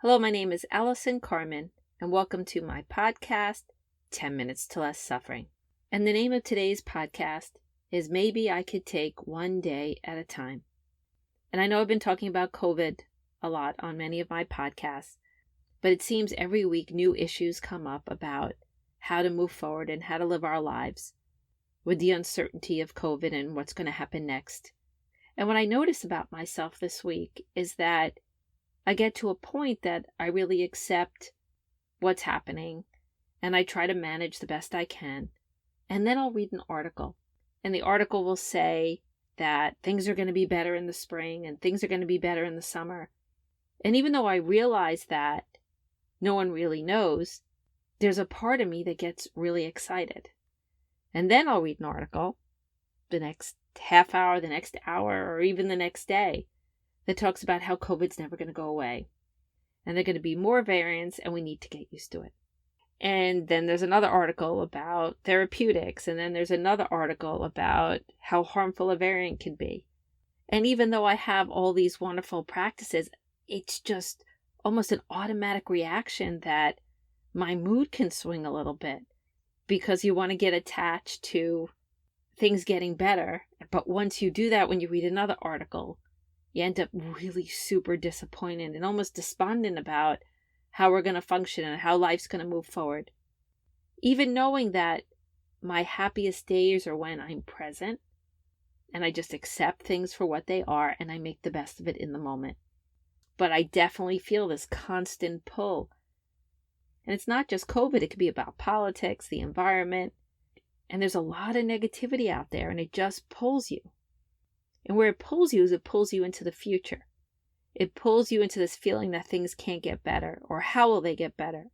Hello, my name is Allison Carmen, and welcome to my podcast, 10 Minutes to Less Suffering. And the name of today's podcast is Maybe I Could Take One Day at a Time. And I know I've been talking about COVID a lot on many of my podcasts, but it seems every week new issues come up about how to move forward and how to live our lives with the uncertainty of COVID and what's going to happen next. And what I noticed about myself this week is that I get to a point that I really accept what's happening and I try to manage the best I can. And then I'll read an article, and the article will say that things are going to be better in the spring and things are going to be better in the summer. And even though I realize that no one really knows, there's a part of me that gets really excited. And then I'll read an article the next half hour, the next hour, or even the next day that talks about how COVID's never going to go away. And there are going to be more variants and we need to get used to it. And then there's another article about therapeutics. And then there's another article about how harmful a variant can be. And even though I have all these wonderful practices, it's just almost an automatic reaction that my mood can swing a little bit because you want to get attached to things getting better. But once you do that, when you read another article, you end up really super disappointed and almost despondent about how we're going to function and how life's going to move forward. Even knowing that my happiest days are when I'm present and I just accept things for what they are and I make the best of it in the moment. But I definitely feel this constant pull. And it's not just COVID, it could be about politics, the environment, and there's a lot of negativity out there and it just pulls you. And where it pulls you is it pulls you into the future. It pulls you into this feeling that things can't get better, or how will they get better?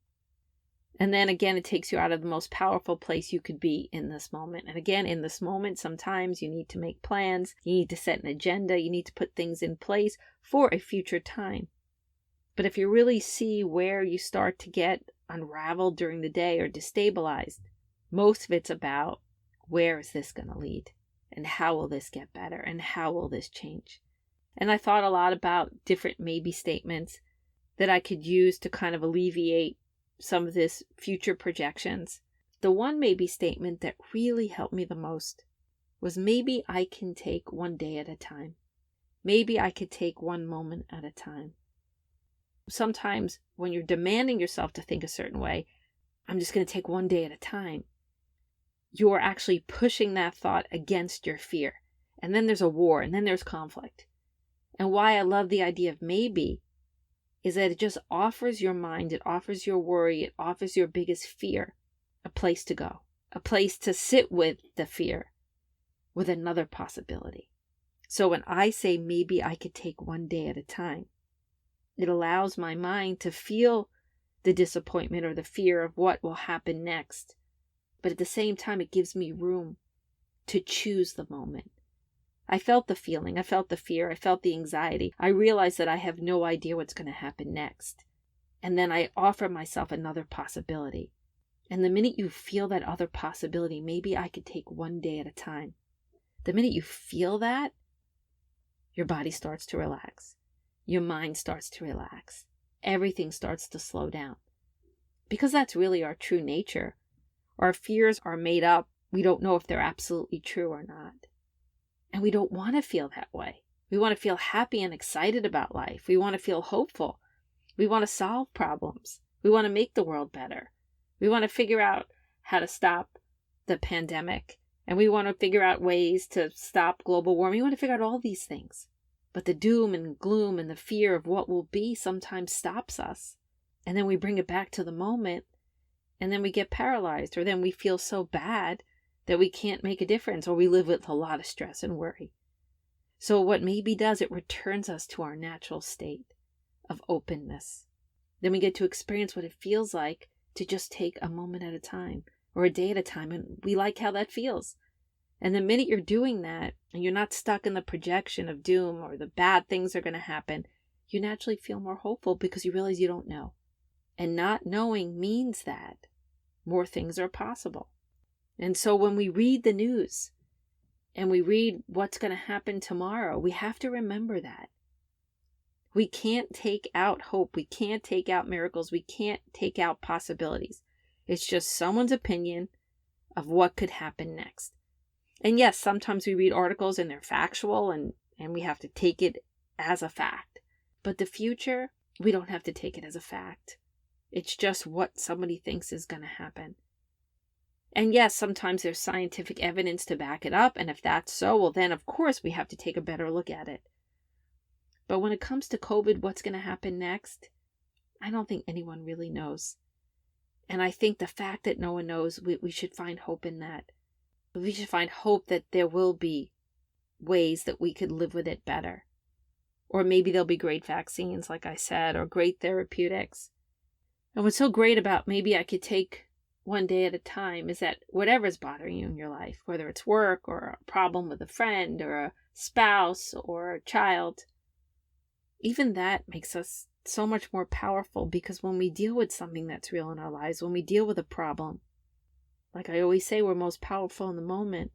And then again, it takes you out of the most powerful place you could be in this moment. And again, in this moment, sometimes you need to make plans, you need to set an agenda, you need to put things in place for a future time. But if you really see where you start to get unraveled during the day or destabilized, most of it's about where is this going to lead? And how will this get better? And how will this change? And I thought a lot about different maybe statements that I could use to kind of alleviate some of this future projections. The one maybe statement that really helped me the most was maybe I can take one day at a time. Maybe I could take one moment at a time. Sometimes when you're demanding yourself to think a certain way, I'm just going to take one day at a time, you're actually pushing that thought against your fear. And then there's a war, and then there's conflict. And why I love the idea of maybe is that it just offers your mind, it offers your worry, it offers your biggest fear a place to go, a place to sit with the fear with another possibility. So when I say maybe I could take one day at a time, it allows my mind to feel the disappointment or the fear of what will happen next. But at the same time, it gives me room to choose the moment. I felt the feeling, I felt the fear, I felt the anxiety. I realized that I have no idea what's going to happen next. And then I offer myself another possibility. And the minute you feel that other possibility, maybe I could take one day at a time. The minute you feel that, your body starts to relax. Your mind starts to relax. Everything starts to slow down. Because that's really our true nature. Our fears are made up. We don't know if they're absolutely true or not. And we don't want to feel that way. We want to feel happy and excited about life. We want to feel hopeful. We want to solve problems. We want to make the world better. We want to figure out how to stop the pandemic. And we want to figure out ways to stop global warming. We want to figure out all these things. But the doom and gloom and the fear of what will be sometimes stops us. And then we bring it back to the moment. And then we get paralyzed, or then we feel so bad that we can't make a difference, or we live with a lot of stress and worry. So what maybe does, it returns us to our natural state of openness. Then we get to experience what it feels like to just take a moment at a time, or a day at a time, and we like how that feels. And the minute you're doing that, and you're not stuck in the projection of doom or the bad things are going to happen, you naturally feel more hopeful because you realize you don't know. And not knowing means that more things are possible. And so when we read the news and we read what's going to happen tomorrow, we have to remember that. We can't take out hope. We can't take out miracles. We can't take out possibilities. It's just someone's opinion of what could happen next. And yes, sometimes we read articles and they're factual and we have to take it as a fact. But the future, we don't have to take it as a fact. It's just what somebody thinks is going to happen. And yes, sometimes there's scientific evidence to back it up. And if that's so, well, then of course we have to take a better look at it. But when it comes to COVID, what's going to happen next? I don't think anyone really knows. And I think the fact that no one knows, we should find hope in that. We should find hope that there will be ways that we could live with it better. Or maybe there'll be great vaccines, like I said, or great therapeutics. And what's so great about maybe I could take one day at a time is that whatever's bothering you in your life, whether it's work or a problem with a friend or a spouse or a child, even that makes us so much more powerful, because when we deal with something that's real in our lives, when we deal with a problem, like I always say, we're most powerful in the moment,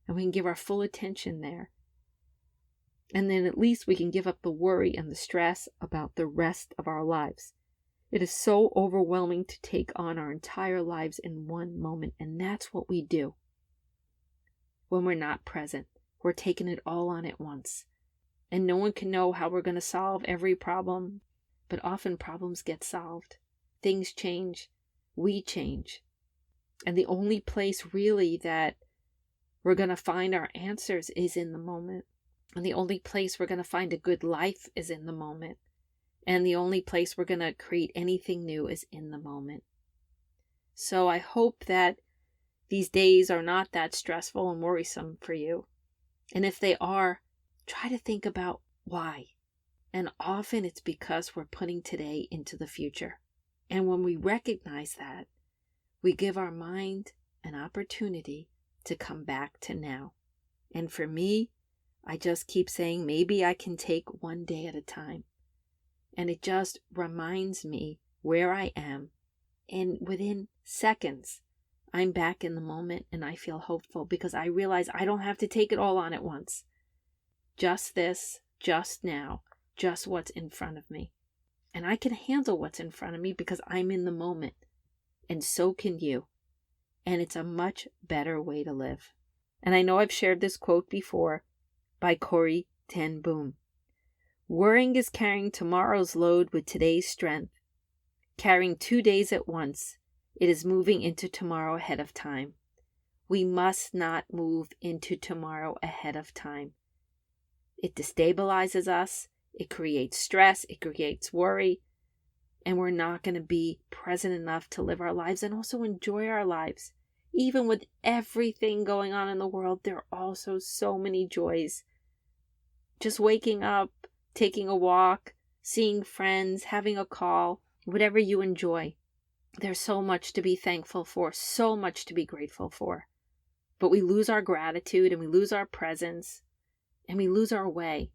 and we can give our full attention there. And then at least we can give up the worry and the stress about the rest of our lives. It is so overwhelming to take on our entire lives in one moment, and that's what we do. When we're not present, we're taking it all on at once. And no one can know how we're going to solve every problem, but often problems get solved. Things change. We change. And the only place really that we're going to find our answers is in the moment. And the only place we're going to find a good life is in the moment. And the only place we're going to create anything new is in the moment. So I hope that these days are not that stressful and worrisome for you. And if they are, try to think about why. And often it's because we're putting today into the future. And when we recognize that, we give our mind an opportunity to come back to now. And for me, I just keep saying, maybe I can take one day at a time. And it just reminds me where I am. And within seconds, I'm back in the moment and I feel hopeful, because I realize I don't have to take it all on at once. Just this, just now, just what's in front of me. And I can handle what's in front of me because I'm in the moment. And so can you. And it's a much better way to live. And I know I've shared this quote before by Corrie ten Boom. Worrying is carrying tomorrow's load with today's strength. Carrying 2 days at once, it is moving into tomorrow ahead of time. We must not move into tomorrow ahead of time. It destabilizes us, it creates stress, it creates worry, and we're not going to be present enough to live our lives and also enjoy our lives. Even with everything going on in the world, there are also so many joys. Just waking up, taking a walk, seeing friends, having a call, whatever you enjoy. There's so much to be thankful for, so much to be grateful for. But we lose our gratitude and we lose our presence and we lose our way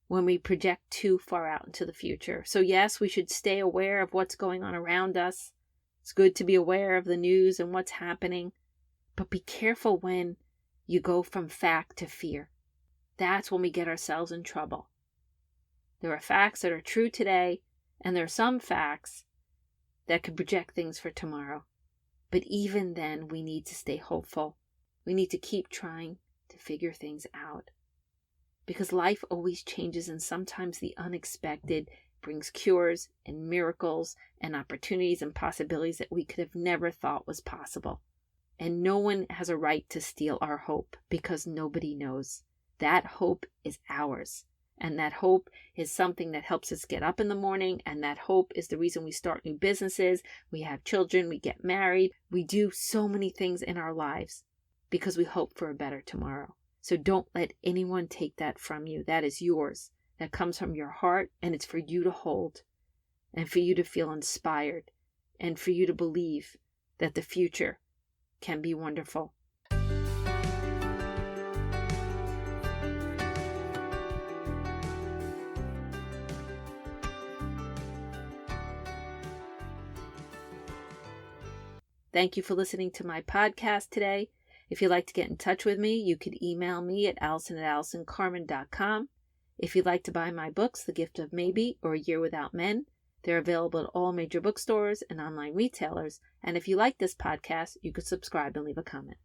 when we project too far out into the future. So yes, we should stay aware of what's going on around us. It's good to be aware of the news and what's happening. But be careful when you go from fact to fear. That's when we get ourselves in trouble. There are facts that are true today, and there are some facts that could project things for tomorrow. But even then, we need to stay hopeful. We need to keep trying to figure things out. Because life always changes, and sometimes the unexpected brings cures and miracles and opportunities and possibilities that we could have never thought was possible. And no one has a right to steal our hope, because nobody knows. That hope is ours. And that hope is something that helps us get up in the morning. And that hope is the reason we start new businesses. We have children. We get married. We do so many things in our lives because we hope for a better tomorrow. So don't let anyone take that from you. That is yours. That comes from your heart, and it's for you to hold and for you to feel inspired and for you to believe that the future can be wonderful. Thank you for listening to my podcast today. If you'd like to get in touch with me, you could email me at allison@allisoncarmen.com. If you'd like to buy my books, The Gift of Maybe or A Year Without Men, they're available at all major bookstores and online retailers. And if you like this podcast, you could subscribe and leave a comment.